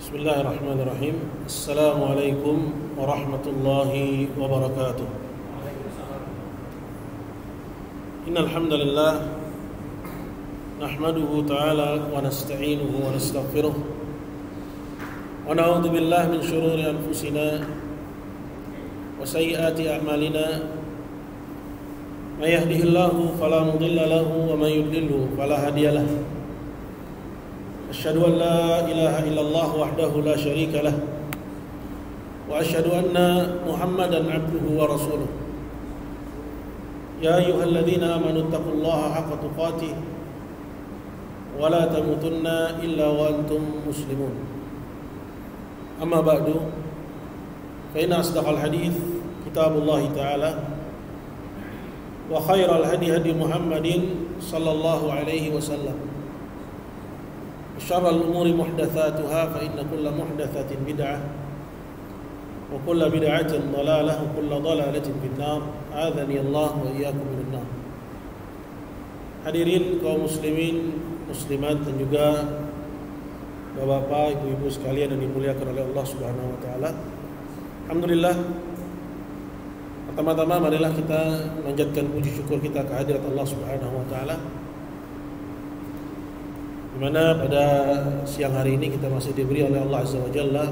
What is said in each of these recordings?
Bismillahirrahmanirrahim. Assalamualaikum warahmatullahi wabarakatuh. Innal hamdalillah nahmaduhu ta'ala wa nasta'inuhu wa nastaghfiruh wa na'udzu billahi min shururi anfusina wa sayyiati a'malina. May yahdihillahu fala mudilla lahu wa may yudlilhu fala hadiya lahu. Asyhadu an la ilaha illallah wahdahu la syarika lah wa asyhadu anna Muhammadan abduhu wa rasuluh. Ya ayyuhalladzina amanu taqullaha haqqa tuqatih wa la tamutunna illa wa antum muslimun. Amma ba'du, fa inna asdaqal hadits kitabullah ta'ala wa khairal hadi hadi Muhammadin sallallahu alaihi wasallam. Syarrul umuri muhdatsatuha fa inna kulla muhdatsatin bid'ah wa kulla bid'atin dhalalah wa kulla dhalalatin finnar. A'adzani Allah wa iyyakum minan nar. Hadirin kaum muslimin, muslimat dan juga bapak-bapak, ibu-ibu sekalian yang dimuliakan oleh Allah Subhanahu wa taala. Alhamdulillah, pertama-tama marilah kita manjatkan puji syukur kita kehadirat Allah Subhanahu wa taala, di mana pada siang hari ini kita masih diberi oleh Allah Azza wa Jalla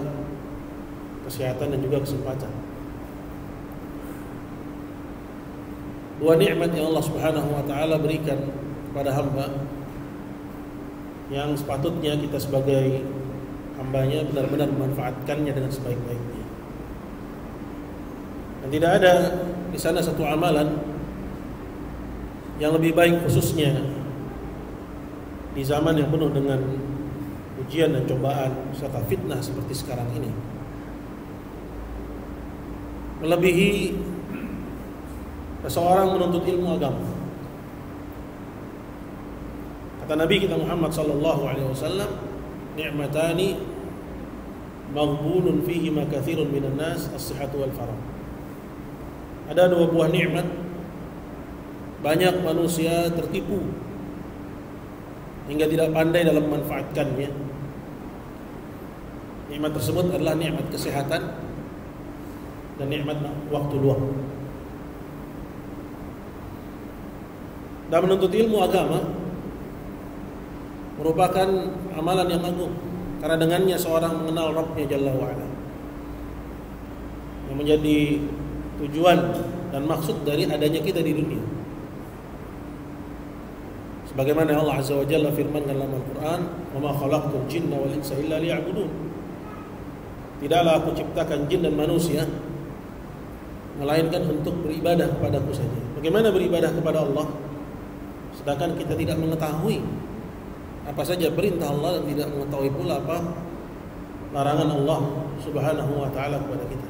kesehatan dan juga kesempatan. Dua nikmat yang Allah Subhanahu wa taala berikan kepada hamba yang sepatutnya kita sebagai hambanya benar-benar memanfaatkannya dengan sebaik-baiknya. Dan tidak ada di sana satu amalan yang lebih baik, khususnya di zaman yang penuh dengan ujian dan cobaan serta fitnah seperti sekarang ini, melebihi seseorang menuntut ilmu agama. Kata Nabi kita Muhammad sallallahu alaihi wasallam, ni'matani maghbunun fihi ma katsirun minan nas, as-sihhatu wal faragh. Ada dua buah nikmat banyak manusia tertipu hingga tidak pandai dalam memanfaatkannya. Nikmat tersebut adalah nikmat kesehatan dan nikmat waktu luang. Dan menuntut ilmu agama merupakan amalan yang agung, karena dengannya seorang mengenal Rabbnya Jalla wa'ala, yang menjadi tujuan dan maksud dari adanya kita di dunia. Sebagaimana Allah Azza wa Jalla firmankan dalam Al-Quran, "Wa ma khalaqtul jinna wal insa illa liya'budun." Tidaklah aku ciptakan jin dan manusia melainkan untuk beribadah kepadaku saja. Bagaimana beribadah kepada Allah sedangkan kita tidak mengetahui apa saja perintah Allah dan tidak mengetahui pula apa larangan Allah Subhanahu wa taala kepada kita?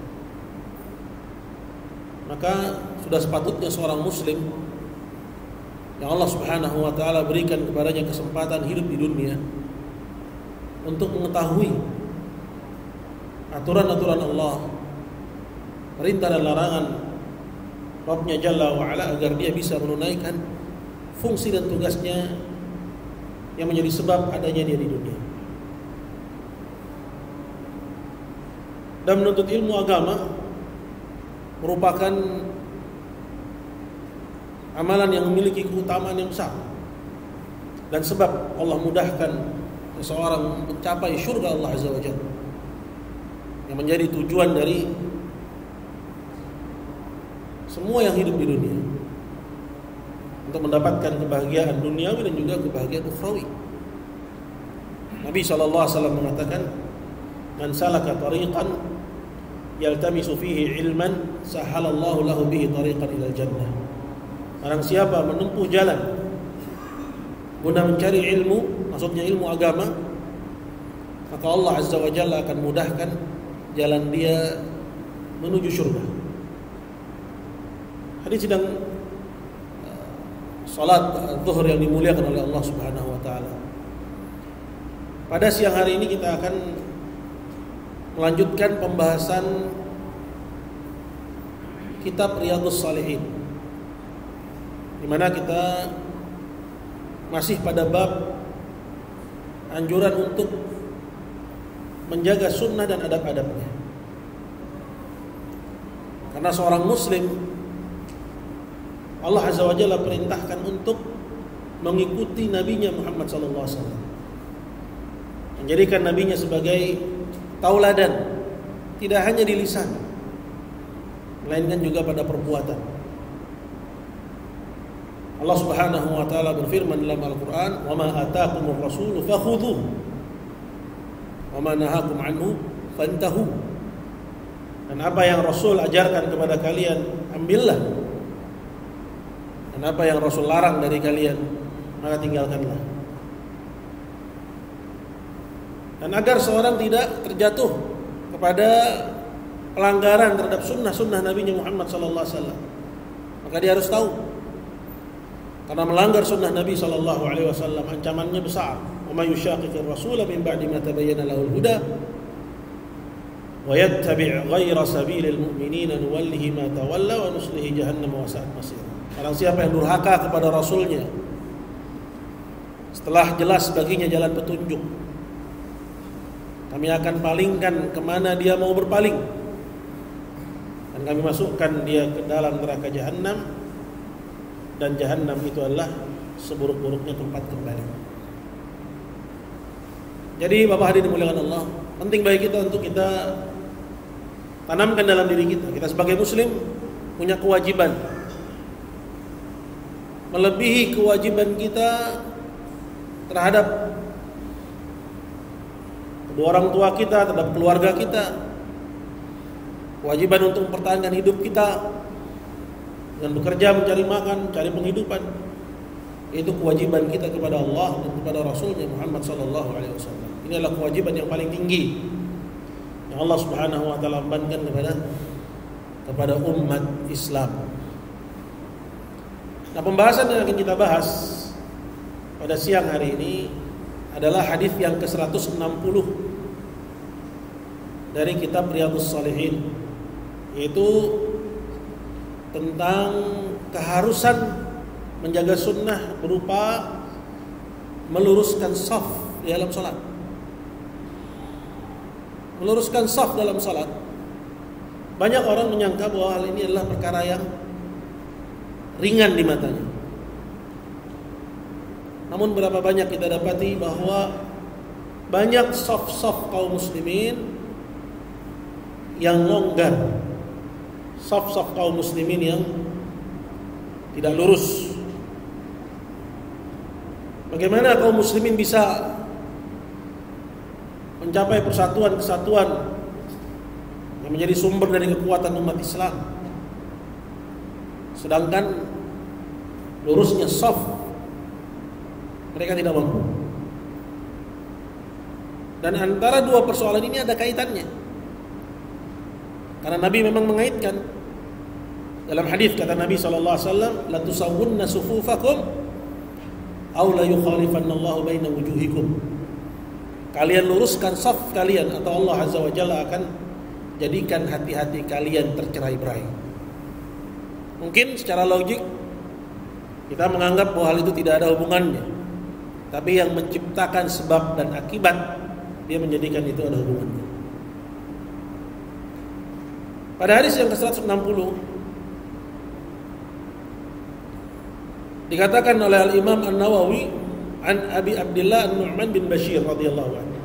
Maka sudah sepatutnya seorang muslim yang Allah Subhanahu wa taala berikan kepadanya kesempatan hidup di dunia untuk mengetahui aturan-aturan Allah, perintah dan larangan Rabbnya Jalla wa Ala, agar dia bisa menunaikan fungsi dan tugasnya yang menjadi sebab adanya dia di dunia. Dan menuntut ilmu agama merupakan amalan yang memiliki keutamaan yang besar, dan sebab Allah mudahkan seseorang mencapai syurga Allah Azza wa Jalla, yang menjadi tujuan dari semua yang hidup di dunia, untuk mendapatkan kebahagiaan duniawi dan juga kebahagiaan ukhrawi. Nabi SAW mengatakan, "Man salaka tariqan yaltamisu fihi ilman sahalallahu lahu bihi tariqan ilal jannah." Barang siapa menempuh jalan guna mencari ilmu, maksudnya ilmu agama, maka Allah Azza wa Jalla akan mudahkan jalan dia menuju surga. Hadis sedang salat zuhur yang dimuliakan oleh Allah Subhanahu wa taala. Pada siang hari ini kita akan melanjutkan pembahasan kitab Riyadhus Shalihin, di mana kita masih pada bab anjuran untuk menjaga sunnah dan adab-adabnya. Karena seorang muslim, Allah Azza wa Jalla perintahkan untuk mengikuti nabinya Muhammad sallallahu alaihi wasallam. Menjadikan nabinya sebagai tauladan, tidak hanya di lisan, melainkan juga pada perbuatan. Allah Subhanahu wa taala berfirman dalam Al-Qur'an, "Wa ma ataakumur rasulu fakhudhuhu wa ma nahakum anhu fantahu." Dan apa yang Rasul ajarkan kepada kalian, ambillah. Dan apa yang Rasul larang dari kalian, maka tinggalkanlah. Dan agar seorang tidak terjatuh kepada pelanggaran terhadap sunnah Nabi Muhammad sallallahu alaihi wasallam, maka dia harus tahu, karena melanggar sunnah Nabi sallallahu alaihi wasallam ancamannya besar. Wa may yushaqiqir rasula min ba'di ma tabayyana lahul huda wa yattabi' ghayra sabilil mu'minina nuwallihi ma tawalla wa nuslihi jahannam wa sa'at masir. Barang siapa yang durhaka kepada rasulnya setelah jelas baginya jalan petunjuk, kami akan palingkan kemana dia mau berpaling, dan kami masukkan dia ke dalam neraka jahanam, dan jahanam itu adalah seburuk-buruknya tempat kembali. Jadi Bapak hadirin dimuliakan Allah, penting bagi kita untuk kita tanamkan dalam diri kita. Kita sebagai muslim punya kewajiban, melebihi kewajiban kita terhadap kedua orang tua kita, terhadap keluarga kita. Kewajiban untuk mempertahankan hidup kita dengan bekerja mencari makan, cari penghidupan. Itu kewajiban kita kepada Allah dan kepada Rasulnya Muhammad sallallahu alaihi wasallam. Ini adalah kewajiban yang paling tinggi yang Allah Subhanahu wa taala bebankan kepada umat Islam. Nah, pembahasan yang akan kita bahas pada siang hari ini adalah hadis yang ke-160 dari kitab Riyadhus Shalihin, yaitu tentang keharusan menjaga sunnah berupa meluruskan shaf di dalam salat. Meluruskan shaf dalam salat. Banyak orang menyangka bahwa hal ini adalah perkara yang ringan di matanya. Namun berapa banyak kita dapati bahwa banyak shaf-shaf kaum muslimin yang longgar, shaf-shaf kaum muslimin yang tidak lurus. Bagaimana kaum muslimin bisa mencapai persatuan kesatuan yang menjadi sumber dari kekuatan umat Islam, sedangkan lurusnya shaf mereka tidak mampu. Dan antara dua persoalan ini ada kaitannya, karena Nabi memang mengaitkan. Dalam hadis kata Nabi sallallahu alaihi wasallam, la tusawwunna sufufakum aw la yukhalifanna Allahu baina wujuhikum. Kalian luruskan shaf kalian atau Allah Azza wa Jalla akan jadikan hati-hati kalian tercerai-berai. Mungkin secara logik kita menganggap bahwa hal itu tidak ada hubungannya, tapi yang menciptakan sebab dan akibat, dia menjadikan itu ada hubungannya. Pada hadis yang ke-160 dikatakan oleh Al-Imam An-Nawawi an Abi Abdillah An-Nu'man bin Bashir radhiyallahu anhu.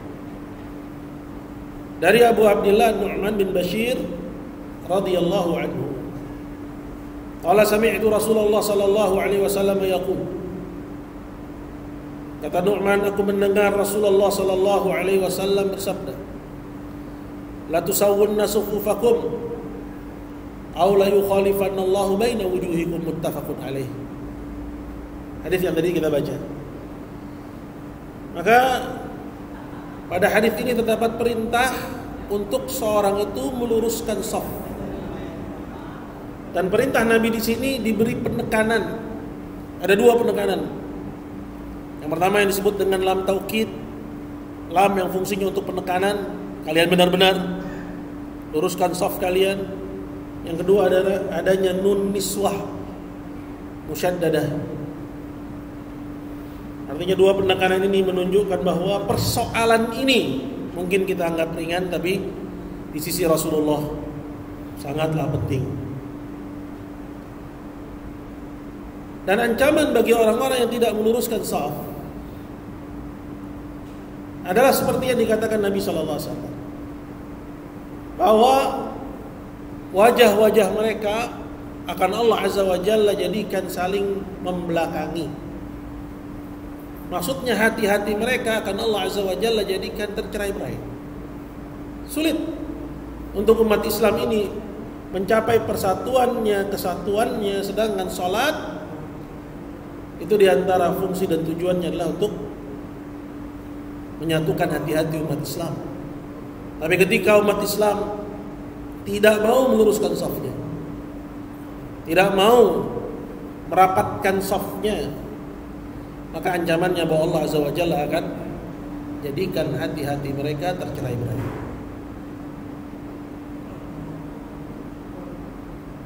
Dari Abu Abdillah An-Nu'man bin Bashir radhiyallahu anhu, qala sami'tu Rasulullah sallallahu alaihi wasallam yaqul. Kata Nu'man, aku mendengar Rasulullah sallallahu alaihi wasallam bersabda, la tusawwunna sufufakum aw la yukhalifanna Allahu baina wujuhikum, muttafaqun alaih. Hadis yang tadi kita baca. Maka pada hadis ini terdapat perintah untuk seorang itu meluruskan shaf. Dan perintah Nabi di sini diberi penekanan. Ada dua penekanan. Yang pertama yang disebut dengan lam taukid, lam yang fungsinya untuk penekanan, kalian benar-benar luruskan shaf kalian. Yang kedua adalah adanya nun niswah musyaddadah. Artinya dua penekanan ini menunjukkan bahwa persoalan ini mungkin kita anggap ringan, tapi di sisi Rasulullah sangatlah penting. Dan ancaman bagi orang-orang yang tidak meluruskan shaf adalah seperti yang dikatakan Nabi sallallahu alaihi wasallam, bahwa wajah-wajah mereka akan Allah azza wa jalla jadikan saling membelakangi. Maksudnya hati-hati mereka akan Allah azza wa jalla jadikan tercerai-berai. Sulit untuk umat Islam ini mencapai persatuannya, kesatuannya, sedangkan salat itu diantara fungsi dan tujuannya adalah untuk menyatukan hati-hati umat Islam. Tapi ketika umat Islam tidak mau meluruskan shafnya, tidak mau merapatkan shafnya, maka ancamannya bahwa Allah azza wa jalla akan jadikan hati-hati mereka tercerai-berai.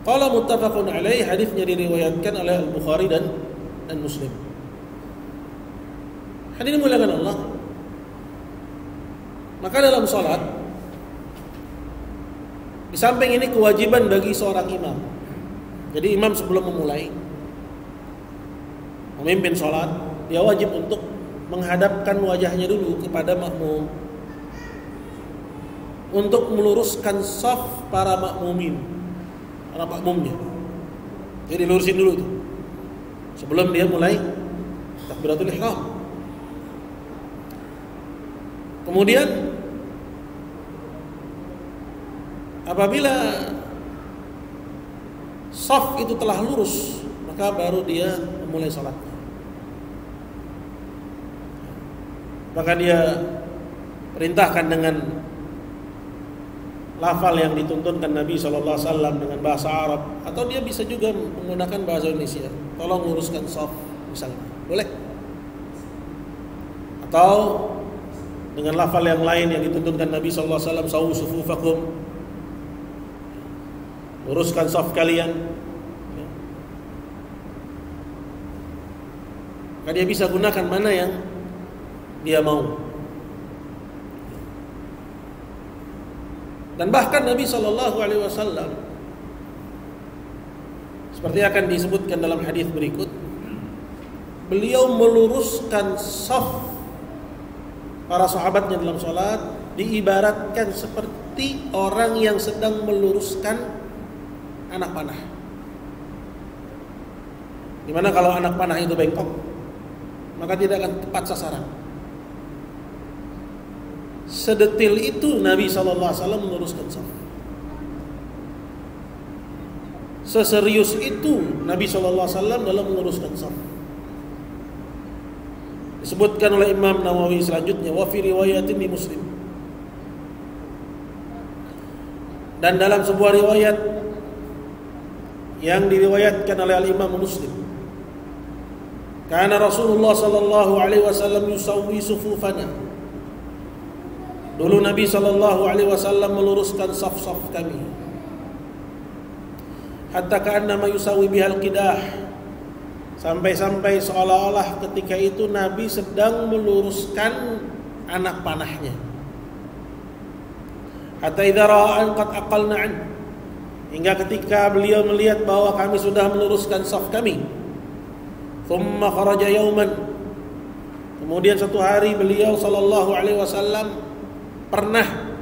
Qala muttafaqun alaih, hadisnya diriwayatkan oleh Al-Bukhari dan Muslim. Hadirin muliakan Allah, maka dalam salat, di samping ini kewajiban bagi seorang imam. Jadi imam sebelum memulai memimpin salat, dia wajib untuk menghadapkan wajahnya dulu kepada makmum untuk meluruskan shaf para makmumin, para makmumnya. Jadi lurusin dulu itu sebelum dia mulai takbiratul ihram. Kemudian apabila shaf itu telah lurus, maka baru dia memulai salatnya. Maka dia perintahkan dengan lafal yang dituntunkan Nabi SAW dengan bahasa Arab, atau dia bisa juga menggunakan bahasa Indonesia. Tolong luruskan shaf misalnya, boleh. Atau dengan lafal yang lain yang dituntunkan Nabi SAW, sawu sufufakum, luruskan shaf kalian. Maka dia bisa gunakan mana yang dia mau. Dan bahkan Nabi SAW, seperti akan disebutkan dalam hadis berikut, beliau meluruskan shaf para sahabatnya dalam salat diibaratkan seperti orang yang sedang meluruskan anak panah. Dimana kalau anak panah itu bengkok, maka tidak akan tepat sasaran. Sedetil itu Nabi SAW meluruskan shaf. Seserius itu Nabi SAW dalam meluruskan shaf. Disebutkan oleh Imam Nawawi selanjutnya, wa fi riwayatin di Muslim. Dan dalam sebuah riwayat yang diriwayatkan oleh Al-Imam Muslim, karena Rasulullah sallallahu alaihi wasallam yusawwi sufufana. Dulu Nabi sallallahu alaihi wasallam meluruskan saf-saf kami. Hatta ka'annama yusawwi bihal qidah. Sampai-sampai seolah-olah ketika itu Nabi sedang meluruskan anak panahnya. Hatta idza ra'a an qad aqalna an. Hingga ketika beliau melihat bahwa kami sudah meluruskan saf kami. Thumma kharaja yauman. Kemudian satu hari beliau sallallahu alaihi wasallam pernah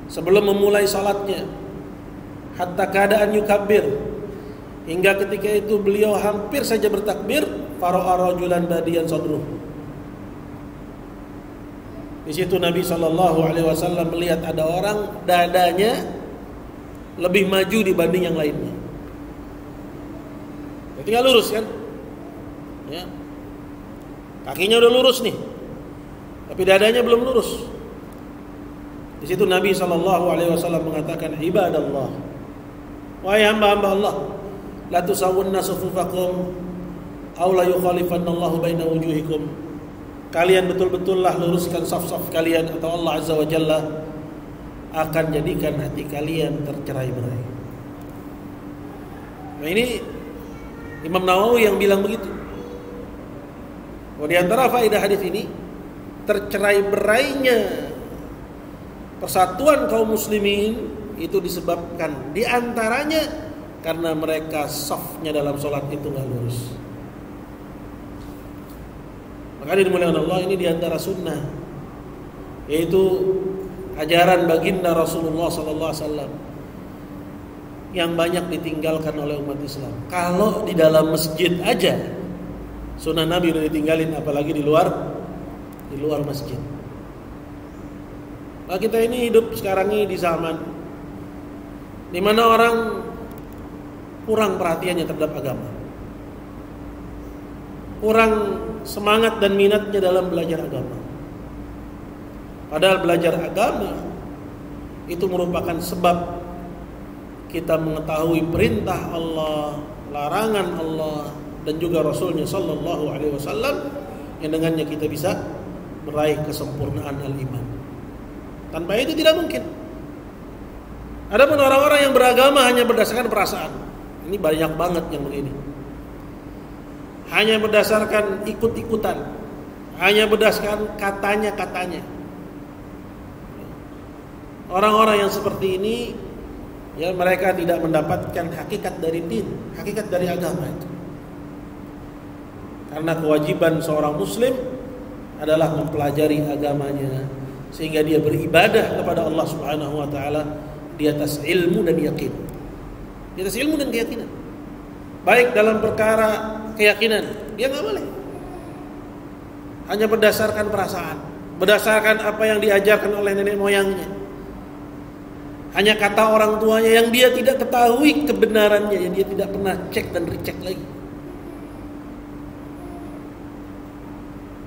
sebelum memulai salatnya, hatta keadaan yukabbir, hingga ketika itu beliau hampir saja bertakbir, fara'a rajulan badiyan sadruh. Di situ Nabi sallallahu alaihi wasallam melihat ada orang dadanya lebih maju dibanding yang lainnya. Tinggal lurus kan? Ya. Kakinya udah lurus nih, tapi dadanya belum lurus. Di situ Nabi SAW mengatakan, ibadallah, wahai hamba-hamba Allah, la tusawwunna sufufakum aw la yukhalifannallahu baina wujuhikum. Kalian betul-betullah luruskan saf-saf kalian, atau Allah Azza wa Jalla akan jadikan hati kalian tercerai-berai. Nah, ini Imam Nawawi yang bilang begitu. Di antara faedah hadis ini, tercerai-berainya persatuan kaum muslimin itu disebabkan diantaranya karena mereka safnya dalam sholat itu nggak lurus. Maka dimuliakan Allah, ini diantara sunnah, yaitu ajaran baginda Rasulullah SAW yang banyak ditinggalkan oleh umat Islam. Kalau di dalam masjid aja sunnah Nabi udah ditinggalin, apalagi di luar masjid. Nah, kita ini hidup sekarang ini di zaman di mana orang kurang perhatiannya terhadap agama, kurang semangat dan minatnya dalam belajar agama. Padahal belajar agama itu merupakan sebab kita mengetahui perintah Allah, larangan Allah, dan juga Rasulnya Sallallahu Alaihi Wasallam, yang dengannya kita bisa meraih kesempurnaan al-iman. Tanpa itu tidak mungkin. Adapun orang-orang yang beragama hanya berdasarkan perasaan, ini banyak banget yang begini. Hanya berdasarkan ikut-ikutan, hanya berdasarkan katanya-katanya. Orang-orang yang seperti ini, ya, mereka tidak mendapatkan hakikat dari din, hakikat dari agama itu. Karena kewajiban seorang muslim adalah mempelajari agamanya sehingga dia beribadah kepada Allah Subhanahu wa taala di atas ilmu dan yakin. Di atas ilmu dan keyakinan. Baik dalam perkara keyakinan, dia enggak boleh hanya berdasarkan perasaan, berdasarkan apa yang diajarkan oleh nenek moyangnya. Hanya kata orang tuanya yang dia tidak ketahui kebenarannya, yang dia tidak pernah cek dan recheck lagi.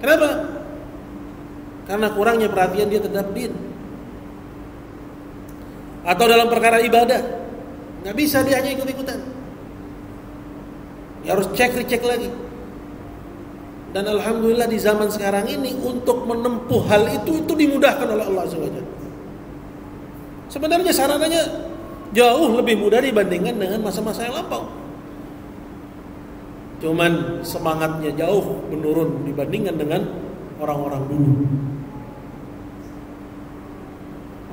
Kenapa? Karena kurangnya perhatian dia terhadap din. Atau dalam perkara ibadah, nggak bisa dia hanya ikut-ikutan. Dia harus cek recheck lagi. Dan alhamdulillah di zaman sekarang ini untuk menempuh hal itu dimudahkan oleh Allah SWT. Sebenarnya sarananya jauh lebih mudah dibandingkan dengan masa-masa yang lampau. Cuman semangatnya jauh menurun dibandingkan dengan orang-orang dulu.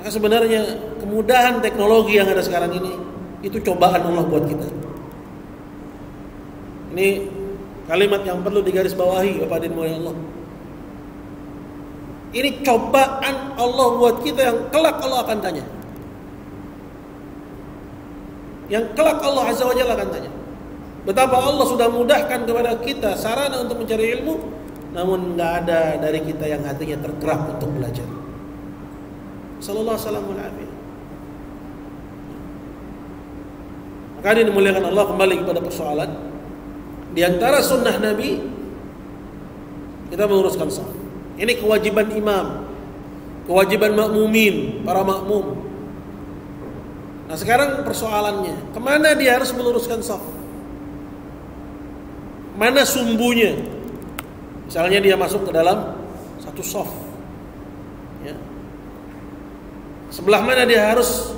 Maka sebenarnya kemudahan teknologi yang ada sekarang ini itu cobaan Allah buat kita. Ini kalimat yang perlu digarisbawahi kepada Allah. Ini cobaan Allah buat kita yang kelak Allah akan tanya. Yang kelak Allah Azza wa Jalla akan tanya. Betapa Allah sudah mudahkan kepada kita sarana untuk mencari ilmu, namun enggak ada dari kita yang hatinya tergerak untuk belajar. Sallallahu alaihi wasallam. Maka ini dimuliakan Allah, kembali kepada persoalan. Di antara sunnah Nabi kita meluruskan shaf. Ini kewajiban imam, kewajiban makmumin, para makmum. Nah sekarang persoalannya, kemana dia harus meluruskan shaf? Mana sumbunya? Misalnya dia masuk ke dalam satu shaf, ya. Sebelah mana dia harus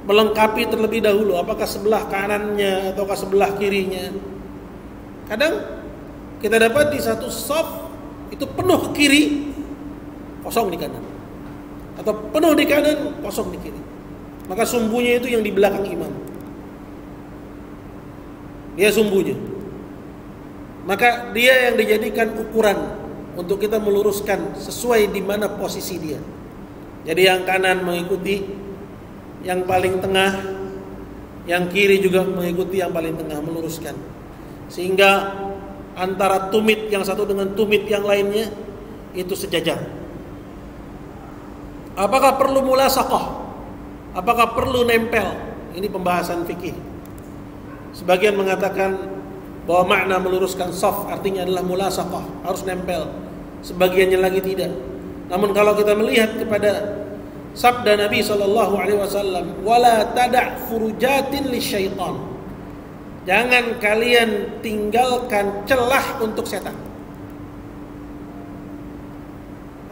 melengkapi terlebih dahulu? Apakah sebelah kanannya ataukah sebelah kirinya? Kadang kita dapat di satu shaf itu penuh ke kiri, kosong di kanan, atau penuh di kanan, kosong di kiri. Maka sumbunya itu yang di belakang imam. Dia sumbunya. Maka dia yang dijadikan ukuran untuk kita meluruskan sesuai di mana posisi dia. Jadi yang kanan mengikuti yang paling tengah, yang kiri juga mengikuti yang paling tengah, meluruskan. Sehingga antara tumit yang satu dengan tumit yang lainnya itu sejajar. Apakah perlu mulasaqah? Apakah perlu nempel? Ini pembahasan fikih. Sebagian mengatakan bahwa makna meluruskan shaf artinya adalah mulasaqah, harus nempel. Sebagiannya lagi tidak. Namun kalau kita melihat kepada sabda Nabi SAW, wala tada' furujatin lisyaitan. Jangan kalian tinggalkan celah untuk setan.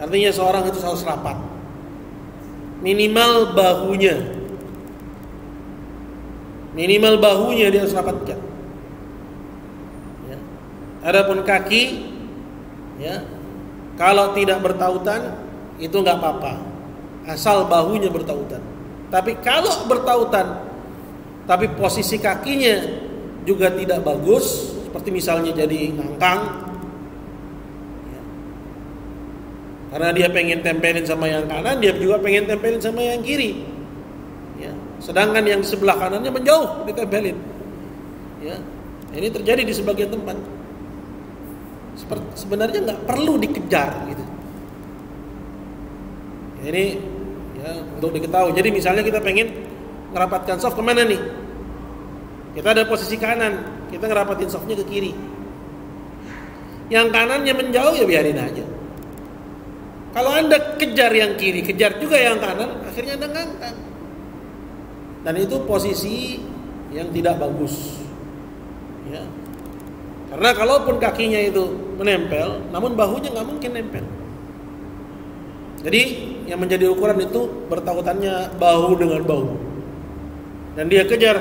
Artinya seorang itu harus rapat. Minimal bahunya dia harus rapatkan. Ya. Adapun kaki, ya, kalau tidak bertautan itu nggak apa-apa, asal bahunya bertautan. Tapi kalau bertautan tapi posisi kakinya juga tidak bagus, seperti misalnya jadi ngangkang, ya. Karena dia pengen tempelin sama yang kanan, dia juga pengen tempelin sama yang kiri, ya. Sedangkan yang di sebelah kanannya menjauh ditempelin, ya. Ini terjadi di sebagian tempat. Sebenarnya nggak perlu dikejar gitu. Ini ya untuk diketahui. Jadi misalnya kita pengen ngerapatkan soft kemana nih? Kita ada posisi kanan, kita ngerapatin softnya ke kiri. Yang kanannya menjauh ya biarin aja. Kalau Anda kejar yang kiri, kejar juga yang kanan, akhirnya Anda ngangkang. Dan itu posisi yang tidak bagus. Ya. Karena kalaupun kakinya itu menempel, namun bahunya nggak mungkin nempel. Jadi yang menjadi ukuran itu bertautannya bahu dengan bahu. Dan dia kejar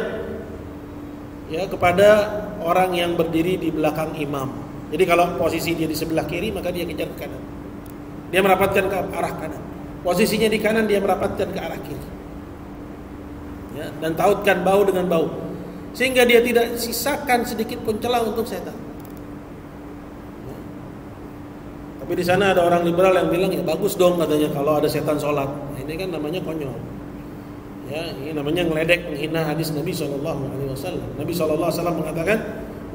ya kepada orang yang berdiri di belakang imam. Jadi kalau posisi dia di sebelah kiri, maka dia kejar ke kanan. Dia merapatkan ke arah kanan. Posisinya di kanan, dia merapatkan ke arah kiri. Ya, dan tautkan bahu dengan bahu, sehingga dia tidak sisakan sedikit pun celah untuk setan. Ya. Tapi di sana ada orang liberal yang bilang ya bagus dong katanya kalau ada setan sholat. Nah, ini kan namanya konyol. Ya, ini namanya ngeledek, menghina hadis Nabi SAW. Nabi SAW mengatakan,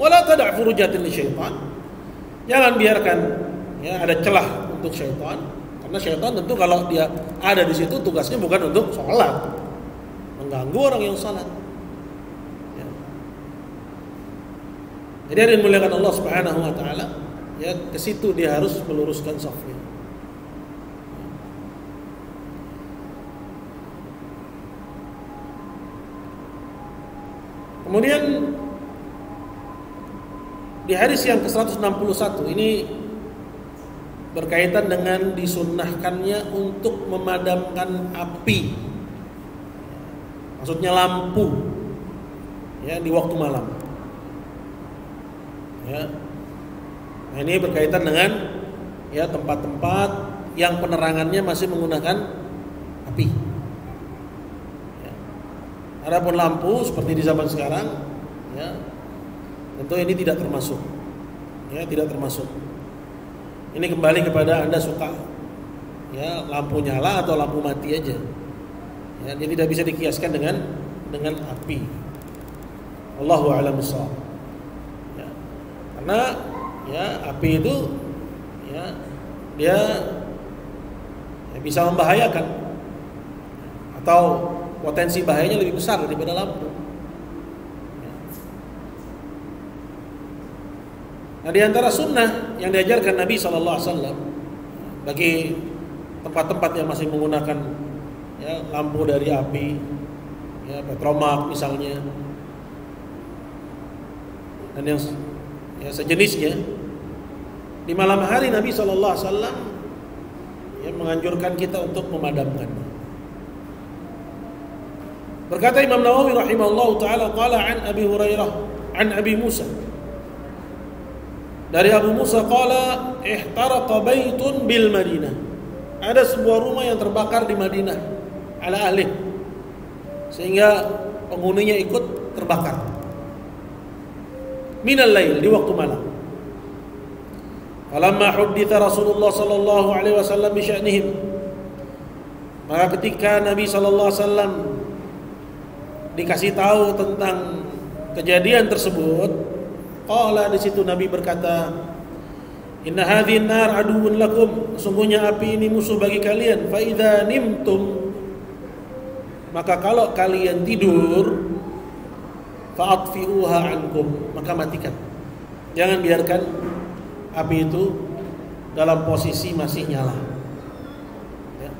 "Wala tada' furujatin lisyaitan." Jangan biarkan ya ada celah untuk syaitan, karena syaitan tentu kalau dia ada di situ tugasnya bukan untuk sholat, mengganggu orang yang sholat. Ya. Jadi ada yang dimuliakan Allah Subhanahu Wa Taala, ya ke situ dia harus meluruskan safnya. Kemudian di hadis yang ke-161 ini berkaitan dengan disunnahkannya untuk memadamkan api. Maksudnya lampu ya di waktu malam. Ya. Nah, ini berkaitan dengan ya tempat-tempat yang penerangannya masih menggunakan api. Ya. Adapun lampu seperti di zaman sekarang ya tentu ini tidak termasuk. Ya, tidak termasuk. Ini kembali kepada Anda suka ya lampu nyala atau lampu mati aja. Ya, dia tidak bisa dikiaskan dengan api. Allahu a'lam bishawab. Ya. Karena ya api itu ya dia ya, bisa membahayakan atau potensi bahayanya lebih besar daripada lampu. Ya. Nah, di antara sunnah yang diajarkan Nabi SAW bagi tempat-tempat yang masih menggunakan ya, lampu dari api, ya, petromak misalnya, dan yang ya, sejenisnya, di malam hari Nabi SAW ya, menganjurkan kita untuk memadamkannya. Berkata Imam Nawawi rahimahullah taala, qala an Abi Hurairah an Abi Musa, dari Abu Musa qala ihtaraqa baitun bil Madinah, ada sebuah rumah yang terbakar di Madinah ala ahli, sehingga penghuninya ikut terbakar minal lail, di waktu malam. Falamma hudditha Rasulullah sallallahu alaihi wasallam bi sya'nihim, maka ketika Nabi sallallahu alaihi wasallam dikasih tahu tentang kejadian tersebut, qala, di situ Nabi berkata, inna hadhihi an-nar aduwwun lakum, sesungguhnya api ini musuh bagi kalian. Fa idza nimtum, maka kalau kalian tidur, fa'atfi'uha ankum, maka matikan. Jangan biarkan api itu dalam posisi masih nyala. Ya.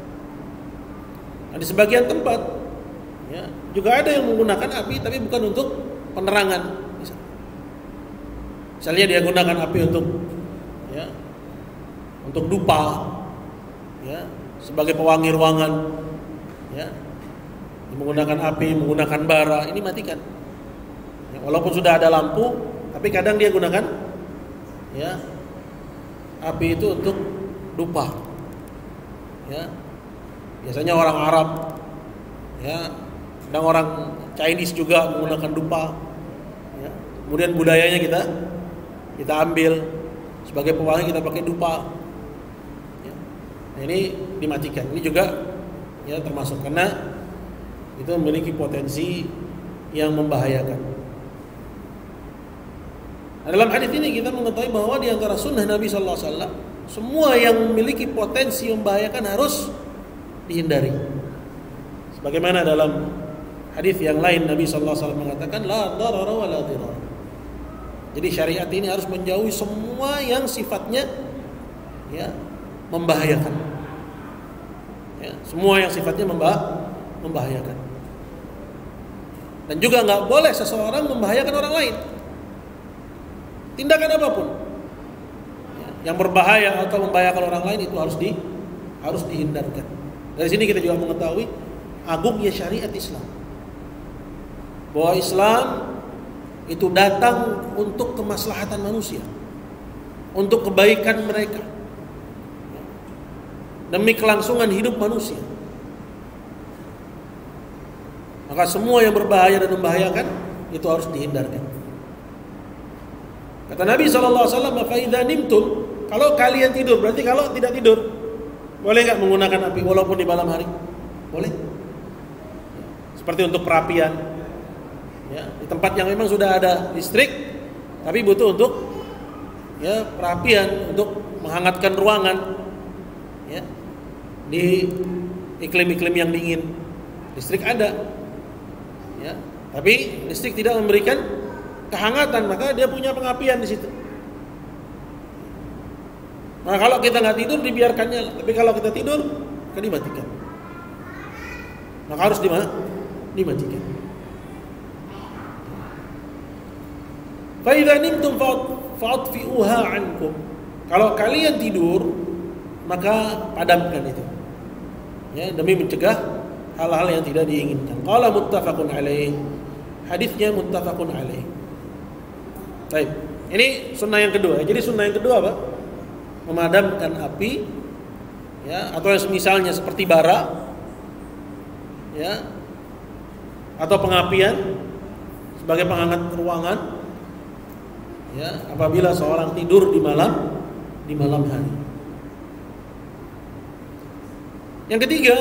Nah, di sebagian tempat ya, juga ada yang menggunakan api tapi bukan untuk penerangan. Misalnya dia gunakan api untuk ya, untuk dupa, ya, sebagai pewangi ruangan, ya, menggunakan api, menggunakan bara, ini matikan. Ya, walaupun sudah ada lampu, tapi kadang dia gunakan ya api itu untuk dupa, ya. Biasanya orang Arab, ya, dan orang Chinese juga menggunakan dupa. Ya. Kemudian budayanya kita ambil sebagai pewangi, kita pakai dupa. Ya. Nah, ini dimatikan. Ini juga ya termasuk karena itu memiliki potensi yang membahayakan. Nah, dalam hadis ini kita mengetahui bahwa di antara sunnah Nabi Sallallahu Alaihi Wasallam, semua yang memiliki potensi membahayakan harus dihindari. Sebagaimana dalam hadis yang lain Nabi Sallallahu Alaihi Wasallam mengatakan, la darara wa la dirar. Jadi syariat ini harus menjauhi semua yang sifatnya ya membahayakan. Ya, semua yang sifatnya membahayakan. Dan juga nggak boleh seseorang membahayakan orang lain. Tindakan apapun yang berbahaya atau membahayakan orang lain itu harus dihindarkan. Dari sini kita juga mengetahui agungnya syariat Islam. Bahwa Islam itu datang untuk kemaslahatan manusia, untuk kebaikan mereka, demi kelangsungan hidup manusia. Maka semua yang berbahaya dan membahayakan itu harus dihindarkan. Kata Nabi SAW, fa idza nimtum, kalau kalian tidur, berarti kalau tidak tidur, boleh nggak menggunakan api walaupun di malam hari? Boleh. Seperti untuk perapian, ya, di tempat yang memang sudah ada listrik, tapi butuh untuk ya perapian, untuk menghangatkan ruangan, ya, di iklim-iklim yang dingin, listrik ada, ya, tapi listrik tidak memberikan kehangatan, maka dia punya pengapian di situ. Nah, kalau kita nggak tidur dibiarkannya, tapi kalau kita tidur kan dimatikan. Maka harus dimatikan. Fa idza nimtum fa'atfi'uha 'ankum. Kalau kalian tidur, maka padamkan itu. Ya, demi mencegah hal-hal yang tidak diinginkan. Qala muttafaqun alaih. Hadisnya muttafaqun alaih. Baik, ini sunnah yang kedua. Jadi sunnah yang kedua apa? Memadamkan api, ya, atau misalnya seperti bara, ya, atau pengapian sebagai penghangat ruangan, ya, apabila seorang tidur di malam hari. Yang ketiga,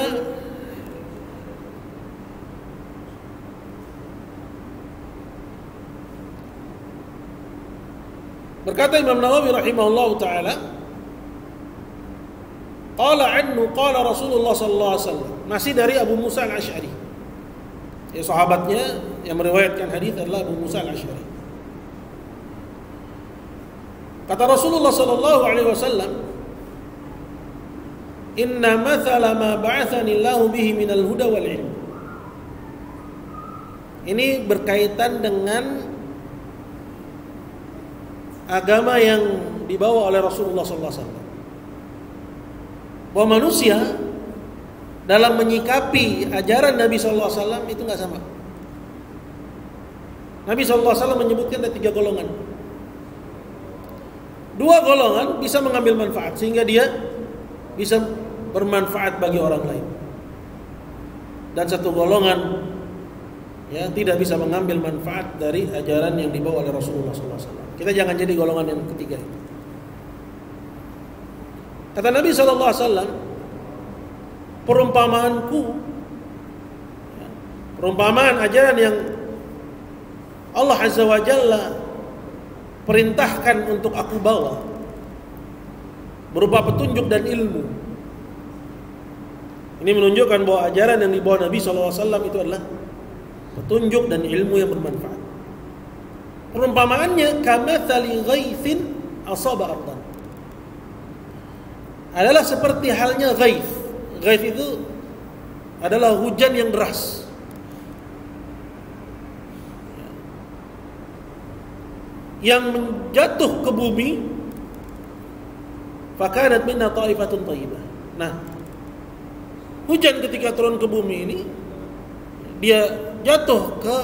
berkata Imam Nawawi rahimahullahu taala, qala anhu qala Rasulullah sallallahu alaihi wasallam, masih dari Abu Musa al-Asy'ari. Ya, sahabatnya yang meriwayatkan hadis adalah Abu Musa al-Asy'ari. Kata Rasulullah sallallahu alaihi wasallam, inna mathala ma ba'athani Allahu bihi minal huda wal ilm. Ini berkaitan dengan agama yang dibawa oleh Rasulullah SAW. Bahwa manusia dalam menyikapi ajaran Nabi SAW itu nggak sama. Nabi SAW menyebutkan ada 3 golongan. 2 golongan bisa mengambil manfaat sehingga dia bisa bermanfaat bagi orang lain. Dan 1 golongan ya tidak bisa mengambil manfaat dari ajaran yang dibawa oleh Rasulullah SAW. Kita jangan jadi golongan yang ketiga itu. Kata Nabi SAW, perumpamaanku, perumpamaan ajaran yang Allah Azza wa Jalla perintahkan untuk aku bawa, berupa petunjuk dan ilmu. Ini menunjukkan bahwa ajaran yang dibawa Nabi SAW itu adalah petunjuk dan ilmu yang bermanfaat. Perumpamaannya kamatsali ghaitsin asaba ardan. Adalah seperti halnya ghaits. Ghaits itu adalah hujan yang deras. Yang menjatuh ke bumi, fakanat minna ta'ifatun thayyibah. Nah, hujan ketika turun ke bumi ini dia jatuh ke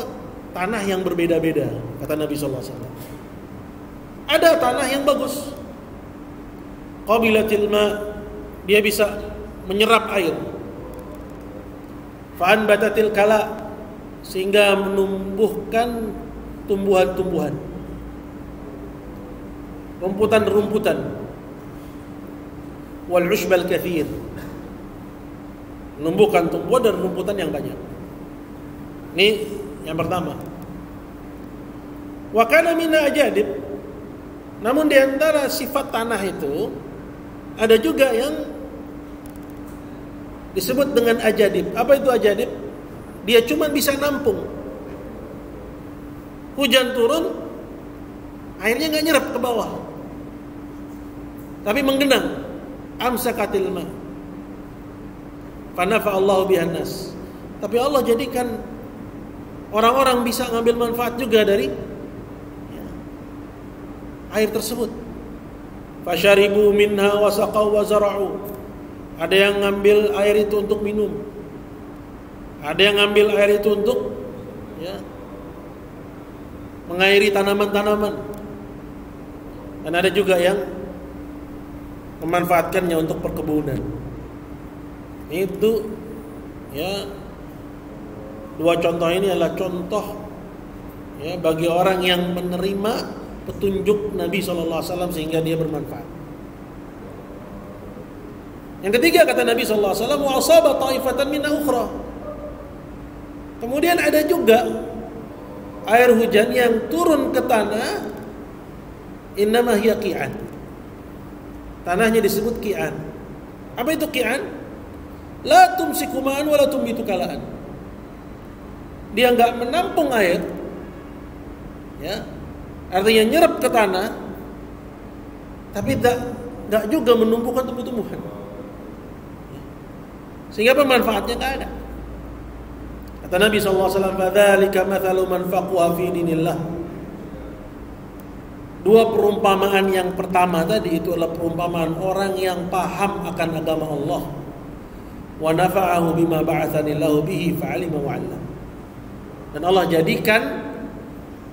tanah yang berbeda-beda, kata Nabi sallallahu alaihi wasallam. Ada tanah yang bagus, qabilatil ma, dia bisa menyerap air. Fa'anbatatil kala, sehingga menumbuhkan tumbuhan-tumbuhan, rumputan-rumputan. Wal ushbal kathir, menumbuhkan tumbuhan dan rumputan yang banyak. Ini yang pertama. Wa kana minna ajadib, namun di antara sifat tanah itu ada juga yang disebut dengan ajadib. Apa itu ajadib? Dia cuma bisa nampung. Hujan turun, airnya nggak nyerap ke bawah, tapi menggenang. Amsakatil ma, fanafa Allahu bihan nas. Tapi Allah jadikan orang-orang bisa ngambil manfaat juga dari air tersebut. Fasharibu minha wasaqaw wa zara'u. Ada yang ngambil air itu untuk minum, ada yang ngambil air itu untuk mengairi tanaman-tanaman, dan ada juga yang memanfaatkannya untuk perkebunan. Itu dua contoh ini adalah contoh bagi orang yang menerima petunjuk Nabi SAW sehingga dia bermanfaat. Yang ketiga kata Nabi SAW, wa asaba ta'ifatan minna ukhra. Kemudian ada juga air hujan yang turun ke tanah, innama hiya qi'an. Tanahnya disebut qi'an. Apa itu qi'an? La tumsiku ma'an wa la tumbitu kalaan. Dia enggak menampung air, artinya nyerap ke tanah, tapi enggak juga menumbuhkan tumbuh-tumbuhan, sehingga pemanfaatnya enggak ada. Kata Nabi SAW, fadzalika mathalu man faqaha fi dinillah. Dua perumpamaan yang pertama tadi itu adalah perumpamaan orang yang paham akan agama Allah. Wa nafa'ahu bima ba'atsanillahu bihi fa'alima wa 'allam. Dan Allah jadikan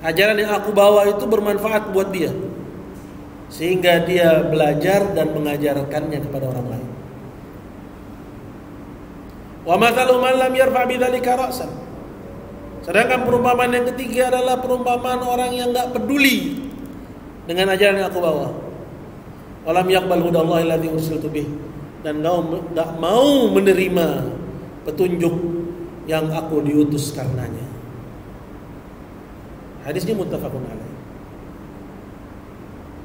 ajaran yang aku bawa itu bermanfaat buat dia, sehingga dia belajar dan mengajarkannya kepada orang lain. Wa mathalu man lam yarfa' bidzalika ra'san. Sedangkan perumpamaan yang ketiga adalah perumpamaan orang yang enggak peduli dengan ajaran yang aku bawa. Walam yaqbal hudallahi alladzi ursiltu bih, dan enggak mau menerima petunjuk yang aku diutus karenanya. Hadisnya muttafaqun alaih.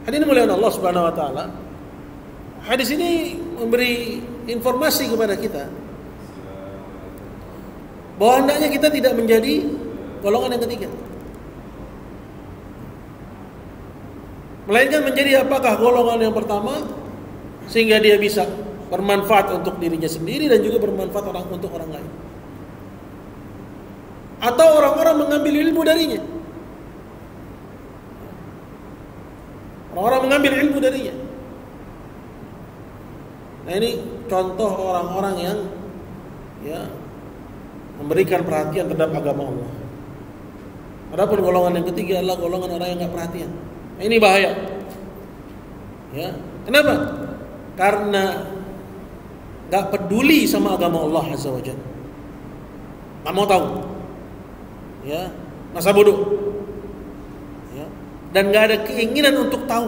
Hadirin muliaan Allah Subhanahu wa taala. Hadis ini memberi informasi kepada kita bahwa hendaknya kita tidak menjadi golongan yang ketiga, melainkan menjadi apakah golongan yang pertama, sehingga dia bisa bermanfaat untuk dirinya sendiri dan juga bermanfaat untuk orang lain, atau orang-orang mengambil ilmu darinya. Orang-orang mengambil ilmu darinya. Nah, ini contoh orang-orang yang memberikan perhatian terhadap agama Allah. Adapun golongan yang ketiga adalah golongan orang yang enggak perhatian. Nah, ini bahaya. Kenapa? Karena enggak peduli sama agama Allah Azza wa Jalla. Enggak mau tahu. Masa bodoh. Dan enggak ada keinginan untuk tahu,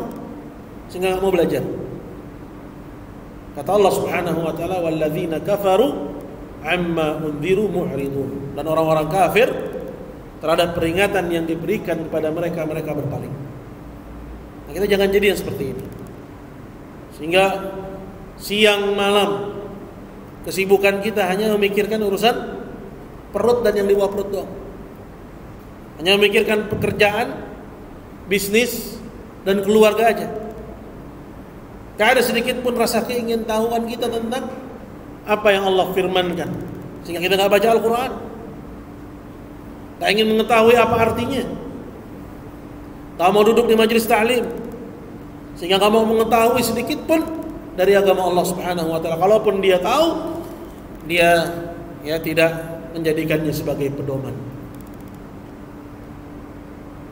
sehingga enggak mau belajar. Kata Allah Subhanahu wa taala, walladzina kafaru amma unziru mu'ridun. Dan orang-orang kafir terhadap peringatan yang diberikan kepada mereka berpaling. Nah, kita jangan jadi yang seperti ini, sehingga siang malam kesibukan kita hanya memikirkan urusan perut dan yang di bawah perut doang. Hanya memikirkan pekerjaan, bisnis, dan keluarga aja. Gak ada sedikit pun rasa keingin tahuan kita tentang apa yang Allah firmankan, sehingga kita gak baca Al-Quran, gak ingin mengetahui apa artinya, gak mau duduk di majelis ta'lim, sehingga gak mau mengetahui sedikit pun dari agama Allah Subhanahu wa ta'ala. Kalaupun dia tahu, dia tidak menjadikannya sebagai pedoman.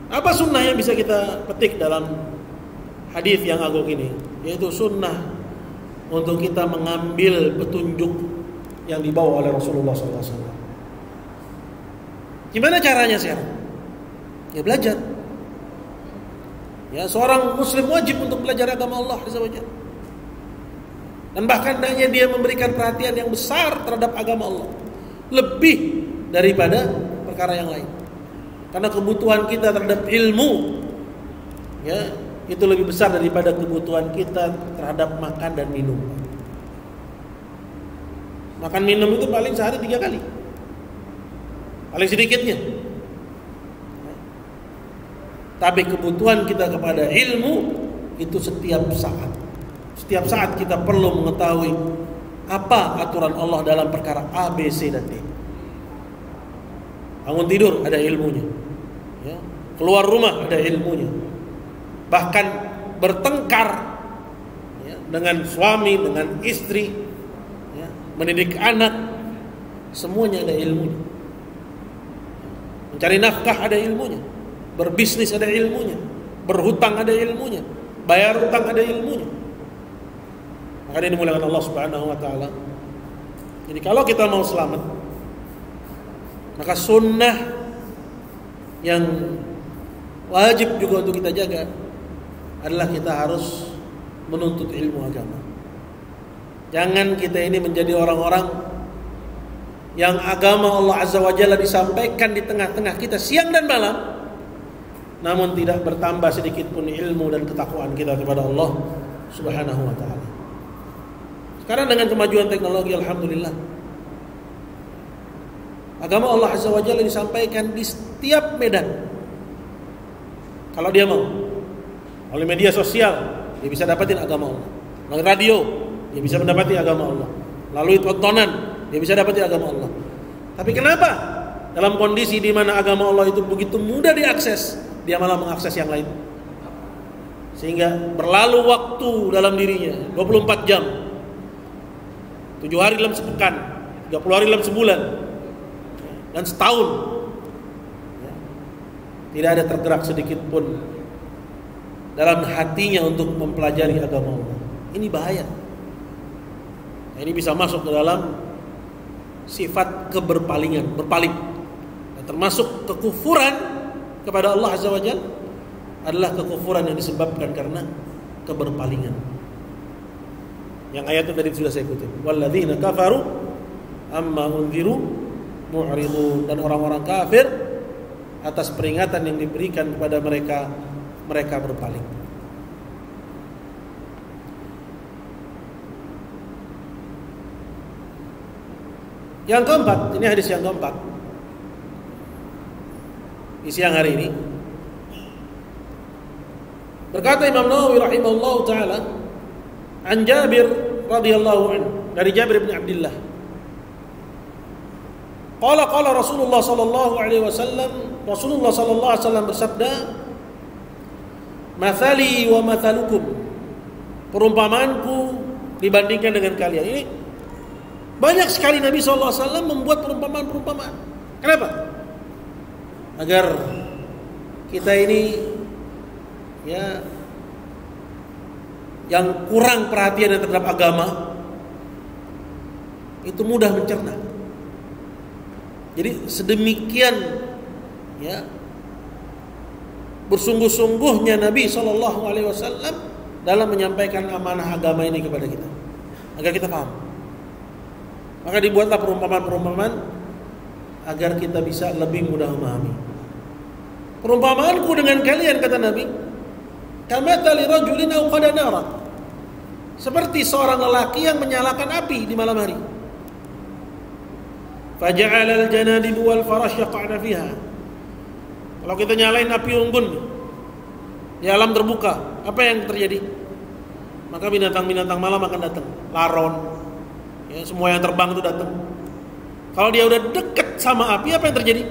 Apa sunnah yang bisa kita petik dalam hadis yang agung ini? Yaitu sunnah untuk kita mengambil petunjuk yang dibawa oleh Rasulullah SAW. Gimana caranya sekarang? Ya belajar. Ya, seorang muslim wajib untuk belajar agama Allah Azza wa Jalla. Dan bahkan hanya dia memberikan perhatian yang besar terhadap agama Allah, lebih daripada perkara yang lain. Karena kebutuhan kita terhadap ilmu, ya, itu lebih besar daripada kebutuhan kita terhadap makan dan minum. Makan minum itu paling sehari 3 kali, paling sedikitnya. Tapi kebutuhan kita kepada ilmu itu setiap saat. Setiap saat kita perlu mengetahui apa aturan Allah dalam perkara A, B, C, dan D. Bangun tidur ada ilmunya, ya. Keluar rumah ada ilmunya. Bahkan bertengkar, ya, dengan suami, dengan istri, ya, mendidik anak, semuanya ada ilmunya. Mencari nafkah ada ilmunya. Berbisnis ada ilmunya, berhutang ada ilmunya, bayar hutang ada ilmunya. Maka ini dimuliakan Allah Subhanahu wa taala. Jadi kalau kita mau selamat, maka sunnah yang wajib juga untuk kita jaga adalah kita harus menuntut ilmu agama. Jangan kita ini menjadi orang-orang yang agama Allah Azza wa Jalla disampaikan di tengah-tengah kita siang dan malam, namun tidak bertambah sedikit pun ilmu dan ketakwaan kita kepada Allah Subhanahu wa taala. Sekarang dengan kemajuan teknologi, alhamdulillah, agama Allah Azza wa Jalla disampaikan di setiap medan. Kalau dia mau, oleh media sosial dia bisa dapatin agama Allah. Melalui radio dia bisa mendapati agama Allah. Melalui tontonan dia bisa dapati agama Allah. Tapi kenapa dalam kondisi di mana agama Allah itu begitu mudah diakses, dia malah mengakses yang lain? Sehingga berlalu waktu dalam dirinya 24 jam, 7 hari dalam sepekan, 30 hari dalam sebulan, dan setahun, tidak ada tergerak sedikit pun dalam hatinya untuk mempelajari agama Allah. Ini bahaya. Ini bisa masuk ke dalam sifat keberpalingan, berpaling. Dan termasuk kekufuran kepada Allah Azza wa Jalla adalah kekufuran yang disebabkan karena keberpalingan. Yang ayatnya tadi sudah saya kutip. Walladzina kafaru amma unziru mu'ridun. Dan orang-orang kafir atas peringatan yang diberikan kepada mereka, mereka berpaling. Yang keempat, ini hadis yang keempat di siang hari ini. Berkata Imam Nawawi rahimahullahu taala, an Jabir radhiyallahu anhu, dari Jabir bin Abdullah. Qala Rasulullah sallallahu alaihi wasallam, Rasulullah sallallahu alaihi wasallam bersabda, "Mathali wa mathalukum." Perumpamanku dibandingkan dengan kalian. Ini banyak sekali Nabi sallallahu alaihi wasallam membuat perumpamaan-perumpamaan. Kenapa? Agar kita ini, ya, yang kurang perhatian terhadap agama itu mudah mencerna. Jadi sedemikian, ya, bersungguh-sungguhnya Nabi SAW dalam menyampaikan amanah agama ini kepada kita, agar kita paham. Maka dibuatlah perumpamaan-perumpamaan agar kita bisa lebih mudah memahami. Perumpamaanku dengan kalian, kata Nabi, kamathali rajulin auqada nara, seperti seorang lelaki yang menyalakan api di malam hari. Faja'ala al-janadibu wal farash yaqa'na fiha. Kalau kita nyalain api unggun di alam terbuka, apa yang terjadi? Maka binatang-binatang malam akan datang, laron, ya, semua yang terbang itu datang. Kalau dia udah dekat sama api, apa yang terjadi?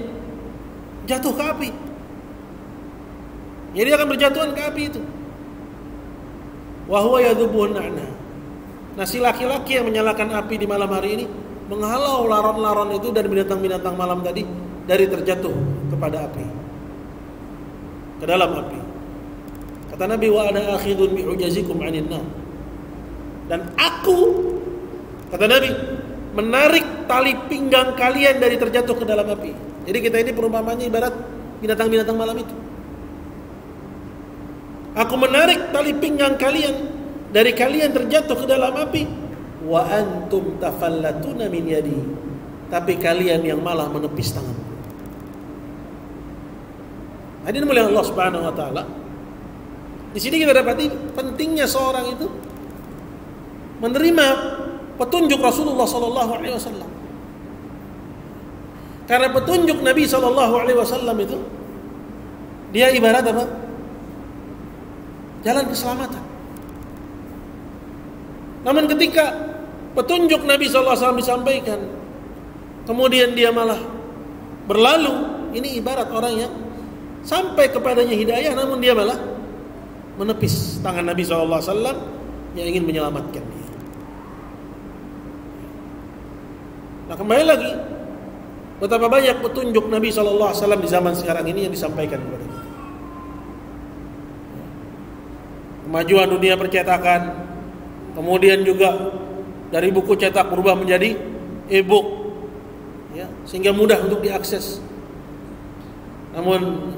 Jatuh ke api. Jadi akan berjatuhan ke api itu. Wa huwa yadhubuhun na'na. Nah, si laki-laki yang menyalakan api di malam hari ini menghalau laron-laron itu dan binatang-binatang malam tadi dari terjatuh kepada api, ke dalam api. Kata Nabi, wa ana akhidun bi hujazikum 'anil nar. Dan aku, kata Nabi, menarik tali pinggang kalian dari terjatuh ke dalam api. Jadi kita ini perumpamannya ibarat binatang-binatang malam itu. Aku menarik tali pinggang kalian dari kalian terjatuh ke dalam api, wa antum tafallatuna min yadi, tapi kalian yang malah menepis tangan. Hadirin mulia Allah Subhanahu wa taala. Di sini kita dapati pentingnya seorang itu menerima petunjuk Rasulullah sallallahu alaihi wasallam. Karena petunjuk Nabi sallallahu alaihi wasallam itu dia ibarat apa? Jalan keselamatan. Namun ketika petunjuk Nabi sallallahu alaihi wasallam disampaikan, kemudian dia malah berlalu, ini ibarat orang yang sampai kepadanya hidayah namun dia malah menepis tangan Nabi sallallahu alaihi wasallam yang ingin menyelamatkan dia. Nah, kembali lagi, betapa banyak petunjuk Nabi sallallahu alaihi wasallam di zaman sekarang ini yang disampaikan kepada kita. Kemajuan dunia percetakan, kemudian juga dari buku cetak berubah menjadi e-book, ya, sehingga mudah untuk diakses. Namun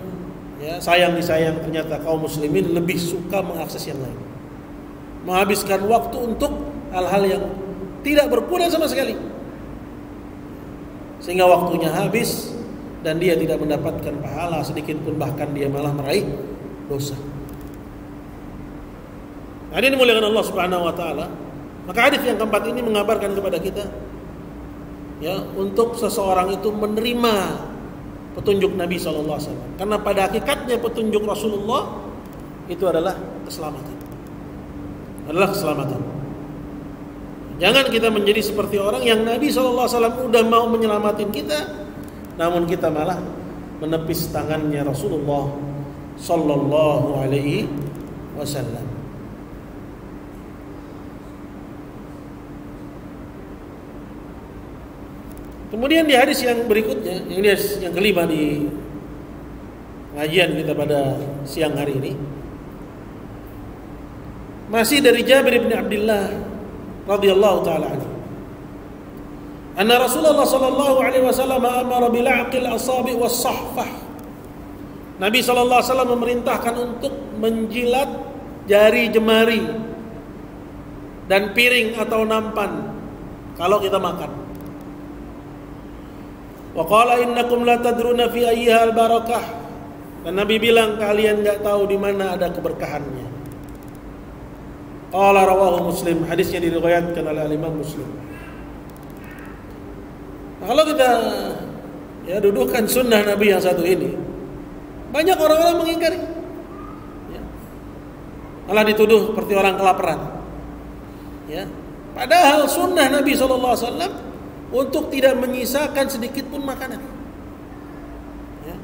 ya, sayang ternyata kaum muslimin lebih suka mengakses yang lain, menghabiskan waktu untuk hal-hal yang tidak berguna sama sekali, sehingga waktunya habis dan dia tidak mendapatkan pahala sedikit pun, bahkan dia malah meraih dosa. Hadirin dimuliakan Allah Subhanahu wa taala. Maka hadis yang keempat ini mengabarkan kepada kita, ya, untuk seseorang itu menerima petunjuk Nabi sallallahu alaihi wasallam. Karena pada hakikatnya petunjuk Rasulullah itu adalah keselamatan. Adalah keselamatan. Jangan kita menjadi seperti orang yang Nabi sallallahu alaihi wasallam udah mau menyelamatin kita, namun kita malah menepis tangannya Rasulullah sallallahu alaihi wasallam. Kemudian di hadis yang berikutnya, ini hadis yang kelima di pengajian kita pada siang hari ini, masih dari Jabir bin Abdullah radhiyallahu taala anhu. Anna Rasulullah sallallahu alaihi wasallam amara bil aqil asabi was sahfah. Nabi sallallahu alaihi wasallam memerintahkan untuk menjilat jari jemari dan piring atau nampan kalau kita makan. Wa qala innakum la tadruna fi ayyiha al-barakah. Dan Nabi bilang kalian enggak tahu di mana ada keberkahannya. Qala rawahu Muslim, hadisnya diriwayatkan oleh Imam Muslim. Nah, kalau kita ya dudukkan sunnah Nabi yang satu ini, banyak orang-orang mengingkari. Ya. Malah dituduh seperti orang kelaparan. Ya. Padahal sunnah Nabi sallallahu alaihi wasallam untuk tidak menyisakan sedikit pun makanan, ya.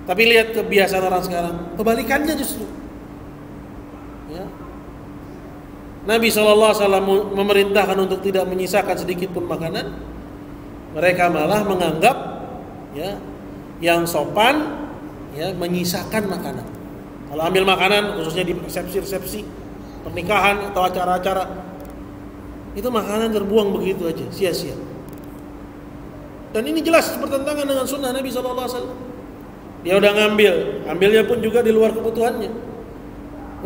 Tapi lihat kebiasaan orang sekarang, kebalikannya justru, ya. Nabi SAW memerintahkan untuk tidak menyisakan sedikit pun makanan, mereka malah menganggap, ya, yang sopan, ya, menyisakan makanan. Kalau ambil makanan, khususnya di resepsi pernikahan atau acara-acara, itu makanan terbuang begitu aja, sia-sia. Dan ini jelas bertentangan dengan sunnah Nabi SAW. Dia udah ambilnya pun juga di luar kebutuhannya.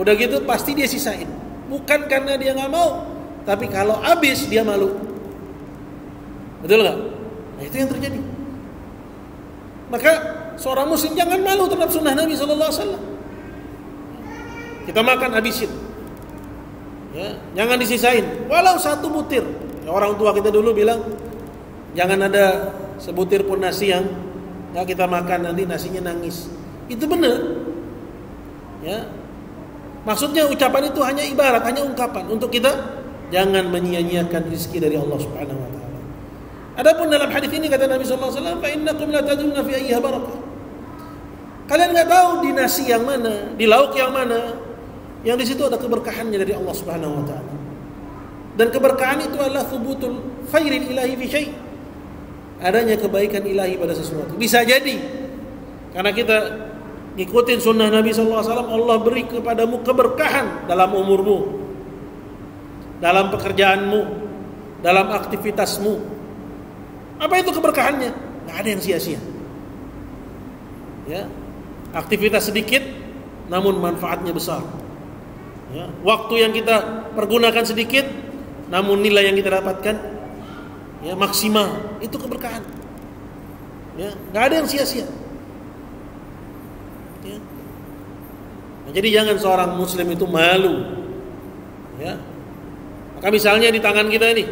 Udah gitu pasti dia sisain. Bukan karena dia nggak mau, tapi kalau habis dia malu. Betul nggak? Nah, itu yang terjadi. Maka seorang muslim jangan malu terhadap sunnah Nabi SAW. Kita makan habisin, ya, jangan disisain. Walau satu butir. Ya, orang tua kita dulu bilang, jangan ada sebutir pun nasi yang nggak kita makan, nanti nasinya nangis. Itu benar, ya. Maksudnya ucapan itu hanya ibarat, hanya ungkapan untuk kita jangan menyia-nyiakan rezeki dari Allah Subhanahu Wa Taala. Adapun dalam hadis ini kata Nabi Sallallahu Alaihi Wasallam, "Fa innakum la tadruna fi ayyiha barakah." Kalian nggak tahu di nasi yang mana, di lauk yang mana, yang di situ ada keberkahannya dari Allah Subhanahu Wa Taala. Dan keberkahan itu adalah thubutul khairil ilahi fi syai'. Adanya kebaikan ilahi pada sesuatu. Bisa jadi karena kita ngikutin sunnah Nabi SAW, Allah beri kepadamu keberkahan dalam umurmu, dalam pekerjaanmu, dalam aktivitasmu. Apa itu keberkahannya? Gak ada yang sia-sia. Ya, aktivitas sedikit namun manfaatnya besar. Ya, waktu yang kita pergunakan sedikit namun nilai yang kita dapatkan ya maksimal. Itu keberkahan. Ya, nggak ada yang sia-sia. Ya. Nah, jadi jangan seorang muslim itu malu. Ya. Maka misalnya di tangan kita ini,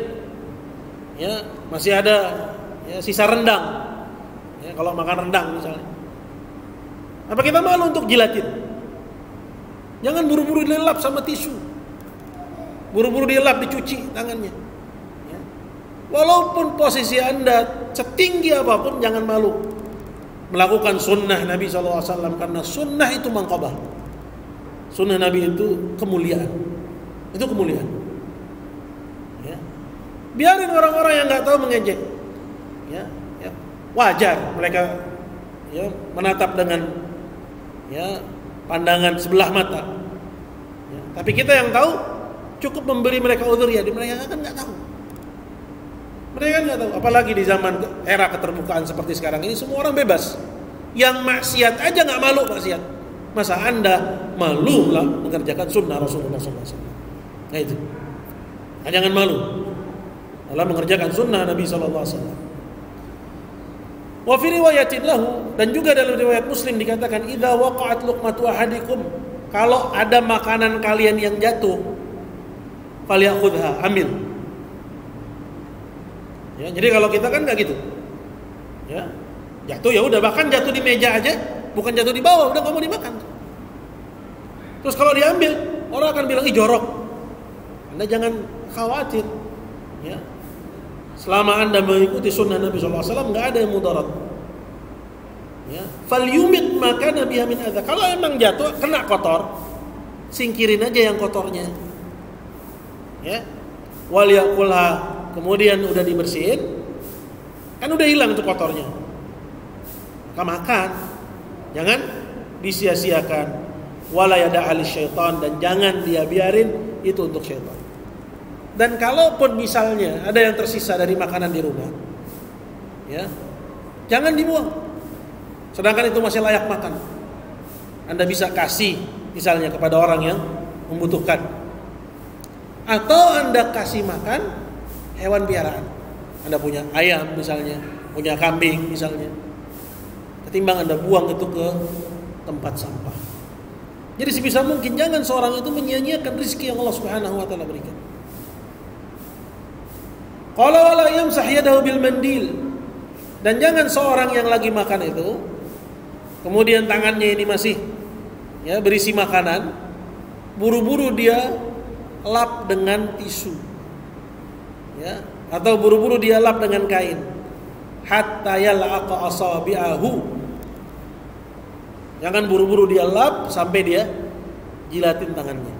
ya masih ada ya, sisa rendang. Ya, kalau makan rendang misalnya, apa kita malu untuk jilatin? Jangan buru-buru dilelap sama tisu, buru-buru dilelap dicuci tangannya. Ya. Walaupun posisi Anda setinggi apapun, jangan malu melakukan sunnah Nabi SAW, karena sunnah itu manqabah. Sunnah Nabi itu kemuliaan. Itu kemuliaan. Ya. Biarin orang-orang yang nggak tahu mengejek. Ya, ya. Wajar mereka ya menatap dengan ya pandangan sebelah mata. Ya. Tapi kita yang tahu cukup memberi mereka uzur ya. Mereka kan nggak tahu. Mereka kan nggak tahu. Apalagi di zaman era keterbukaan seperti sekarang ini, semua orang bebas. Yang maksiat aja nggak malu maksiat. Masa Anda malu lah mengerjakan sunnah Rasulullah SAW? Nah itu. Nah, jangan malu dalam mengerjakan sunnah Nabi SAW. Wa fi riwayatin lahu, dan juga dalam riwayat Muslim dikatakan, idza waqa'at luqmatu ahadikum, kalau ada makanan kalian yang jatuh, falyakhudha, ambil. Ya, jadi kalau kita kan enggak gitu. Ya. Jatuh ya udah, bahkan jatuh di meja aja, bukan jatuh di bawah, udah enggak mau dimakan. Terus kalau diambil, orang akan bilang, "Ih, jorok." Anda jangan khawatir. Ya. Selama Anda mengikuti sunnah Nabi SAW, nggak ada yang mudarat. Ya. Falyumit maka Nabi min adza. Kalau emang jatuh kena kotor, singkirin aja yang kotornya. Ya. Wal yakulha, kemudian udah dibersihin, kan udah hilang itu kotornya. Maka makan, jangan disia-siakan. Wala yada ali syaitan, dan jangan dia biarin itu untuk syaitan. Dan kalaupun misalnya ada yang tersisa dari makanan di rumah, ya, jangan dibuang. Sedangkan itu masih layak makan. Anda bisa kasih misalnya kepada orang yang membutuhkan. Atau Anda kasih makan hewan piaraan. Anda punya ayam misalnya, punya kambing misalnya. Ketimbang Anda buang itu ke tempat sampah. Jadi sebisa mungkin jangan seorang itu menyia-nyiakan rezeki yang Allah Subhanahu wa taala berikan. Qala wala yamsah yadahu bil mandil. Dan jangan seorang yang lagi makan itu kemudian tangannya ini masih ya berisi makanan, buru-buru dia lap dengan tisu. Ya, atau buru-buru dia lap dengan kain. Hatta yal'aqa asabi'ahu. Jangan buru-buru dia lap sampai dia jilatin tangannya.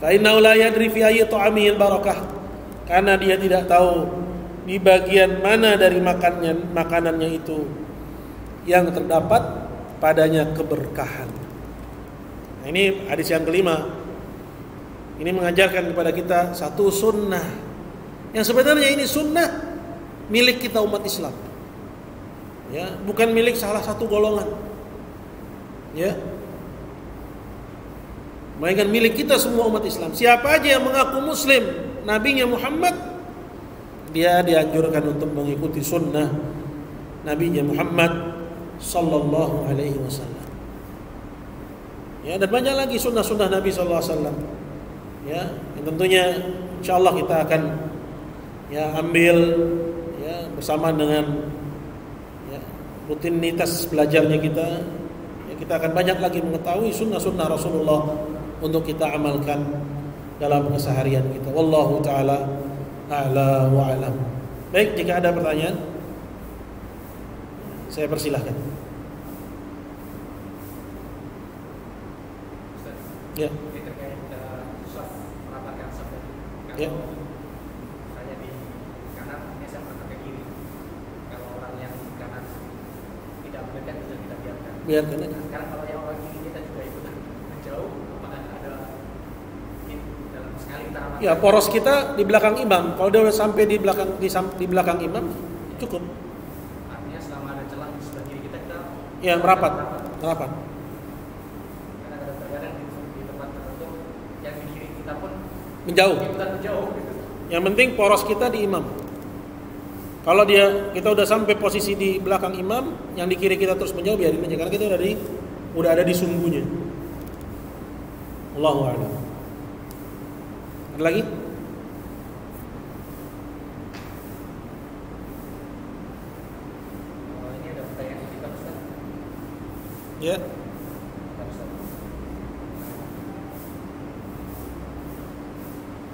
Fa innahu la yadri fi ayyi ta'amil barakah, karena dia tidak tahu di bagian mana dari makanannya itu yang terdapat padanya keberkahan. Nah, ini hadis yang kelima. Ini mengajarkan kepada kita satu sunnah yang sebenarnya ini sunnah milik kita umat Islam. Ya, bukan milik salah satu golongan. Ya. Melainkan milik kita semua umat Islam. Siapa aja yang mengaku muslim, nabinya Muhammad, dia dianjurkan untuk mengikuti sunnah nabinya Muhammad sallallahu alaihi wasallam. Ya, dan banyak lagi sunnah-sunnah Nabi sallallahu alaihi wasallam. Ya, yang tentunya insyaallah kita akan ya ambil ya bersama dengan ya rutinitas belajarnya kita. Ya, kita akan banyak lagi mengetahui sunnah-sunnah Rasulullah untuk kita amalkan dalam keseharian kita. Wallahu taala a'la wa a'lam. Baik, jika ada pertanyaan saya persilahkan. Ya. Ya. Saya di kanan, ini saya mengangkat ke kiri. Kalau orang yang di kanan tidak mendekat, bisa kita biarkan. Biarkan. Sekarang kalau yang orang kiri kita juga ikut menjauh, apakah ada dalam sekali kita amalkan? Ya, poros kita di belakang imam. Kalau dia sampai di belakang imam cukup. Artinya Ya, merapat. Karena ada terkadang di tempat tertentu yang di kiri kita pun Menjauh. kita menjauh gitu. Yang penting poros kita di imam. Kalau kita udah sampai posisi di belakang imam, yang di kiri kita terus menjauh, biarin aja karena kita udah ada di sumbunya. Allahu a'lam. Ada lagi? Ini ada pertanyaan kita Ustaz. Ya. Ustaz.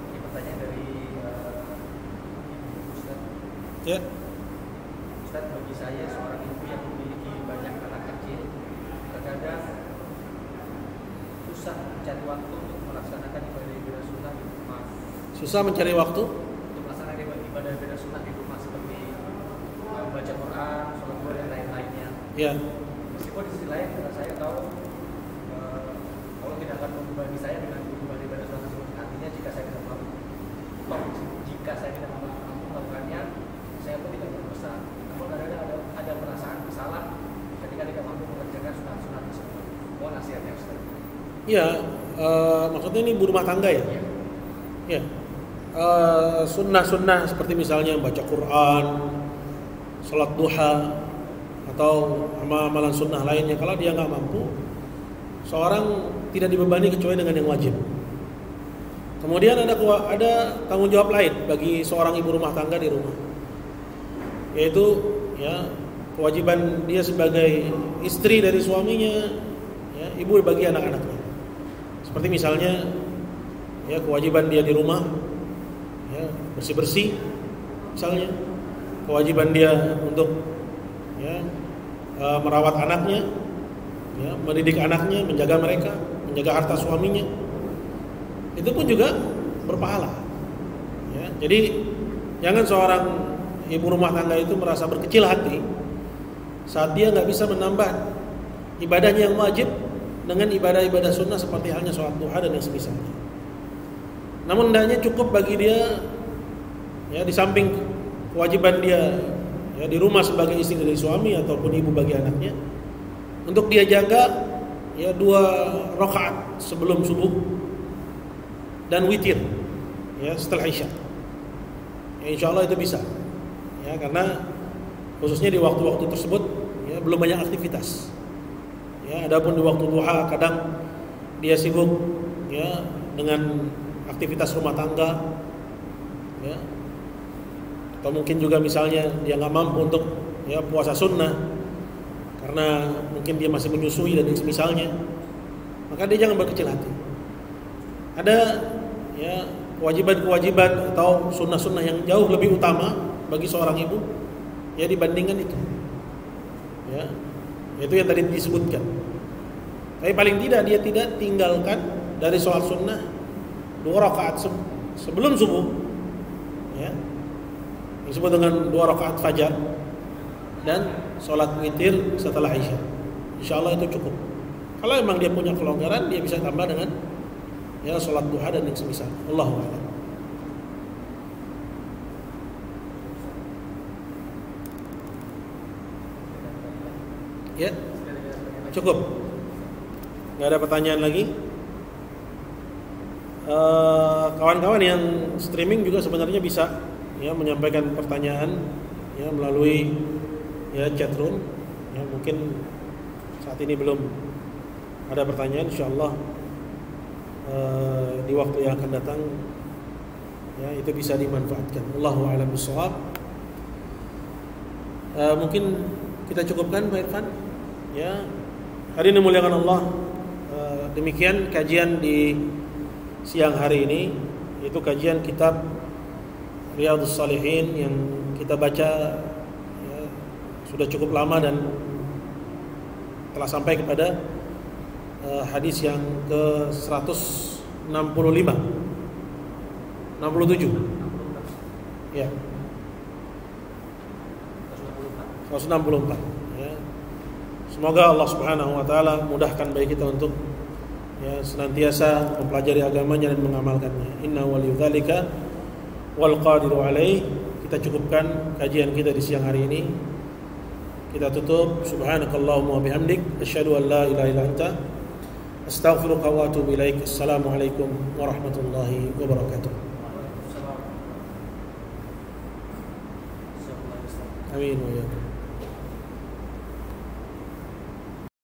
Ini pertanyaan dari Ustaz. Ya. Ustaz, bagi saya seorang ibu yang memiliki banyak anak kecil, terkadang susah mencari waktu untuk melaksanakan ibadah-ibadah sunnah di rumah. Susah mencari waktu? Untuk melaksanakan ibadah-ibadah sunnah di rumah seperti baca Quran, sholat zuhur dan lain-lainnya. Ya. Meskipun di sisi lain karena saya tahu Allah tidak akan membebani saya dengan ibadah-ibadah sunnah tersebut. Artinya jika saya tidak mampu melakukannya, saya pun tidak berdosa. Namun kadang-kadang ada perasaan bersalah ketika tidak mampu mengerjakan sunnah tersebut. Mohon nasihatnya Ustaz. Iya, maksudnya ini ibu rumah tangga ya? Iya. Ya. Sunnah-sunnah seperti misalnya baca Quran, sholat duha, atau amalan sunnah lainnya. Kalau dia nggak mampu, seorang tidak dibebani kecuali dengan yang wajib. Kemudian ada tanggung jawab lain bagi seorang ibu rumah tangga di rumah, yaitu ya kewajiban dia sebagai istri dari suaminya, ya, ibu bagi anak-anaknya. Seperti misalnya ya kewajiban dia di rumah ya bersih-bersih misalnya, kewajiban dia untuk ya merawat anaknya, ya, mendidik anaknya, menjaga mereka, menjaga harta suaminya. Itu pun juga berpahala. Ya, jadi jangan seorang ibu rumah tangga itu merasa berkecil hati saat dia nggak bisa menambah ibadahnya yang wajib dengan ibadah-ibadah sunnah seperti halnya sholat duha dan yang semisalnya. Namun hendaknya cukup bagi dia ya di samping kewajiban dia ya di rumah sebagai istri dari suami ataupun ibu bagi anaknya, untuk dia jaga ya 2 rakaat sebelum subuh dan witir ya setelah isya. Ya, insya Allah itu bisa. Ya, karena khususnya di waktu-waktu tersebut ya belum banyak aktivitas. Ya, adapun di waktu duha kadang dia sibuk ya dengan aktivitas rumah tangga, ya, atau mungkin juga misalnya dia nggak mampu untuk ya puasa sunnah karena mungkin dia masih menyusui dan misalnya, maka dia jangan berkecil hati. Ada ya kewajiban-kewajiban atau sunnah-sunnah yang jauh lebih utama bagi seorang ibu ya dibandingkan itu. Ya, itu yang tadi disebutkan. Tapi paling tidak dia tidak tinggalkan dari sholat sunnah 2 rakaat sebelum subuh, ya, disebut dengan 2 rakaat fajar, dan sholat witir setelah isya. Insya Allah itu cukup. Kalau memang dia punya kelonggaran, dia bisa tambah dengan ya sholat duha dan yang semisal. Allahu a'lam. Ya, cukup. Nggak ada pertanyaan lagi. Kawan-kawan yang streaming juga sebenarnya bisa ya menyampaikan pertanyaan ya melalui ya chat room. Ya, mungkin saat ini belum ada pertanyaan, insyaallah di waktu yang akan datang ya itu bisa dimanfaatkan. Allahu a'lam bishawab. Mungkin kita cukupkan Pak Irfan. Ya, hari ini muliakan Allah. Demikian kajian di siang hari ini, itu kajian kitab Riyadhus Shalihin yang kita baca ya, sudah cukup lama dan telah sampai kepada hadis yang ke 165 67 ya 164 ya. Semoga Allah Subhanahu wa taala mudahkan bagi kita untuk ya senantiasa mempelajari agamanya dan mengamalkannya. Inna waliyudzalika wal qadiru alaih. Kita cukupkan kajian kita di siang hari ini. Kita tutup. Subhanakallahumma wa bihamdik, asyhadu an la ilaha illa anta, astaghfiruka wa atubu ilaik. Assalamualaikum warahmatullahi wabarakatuh. Amin wa iyyakum.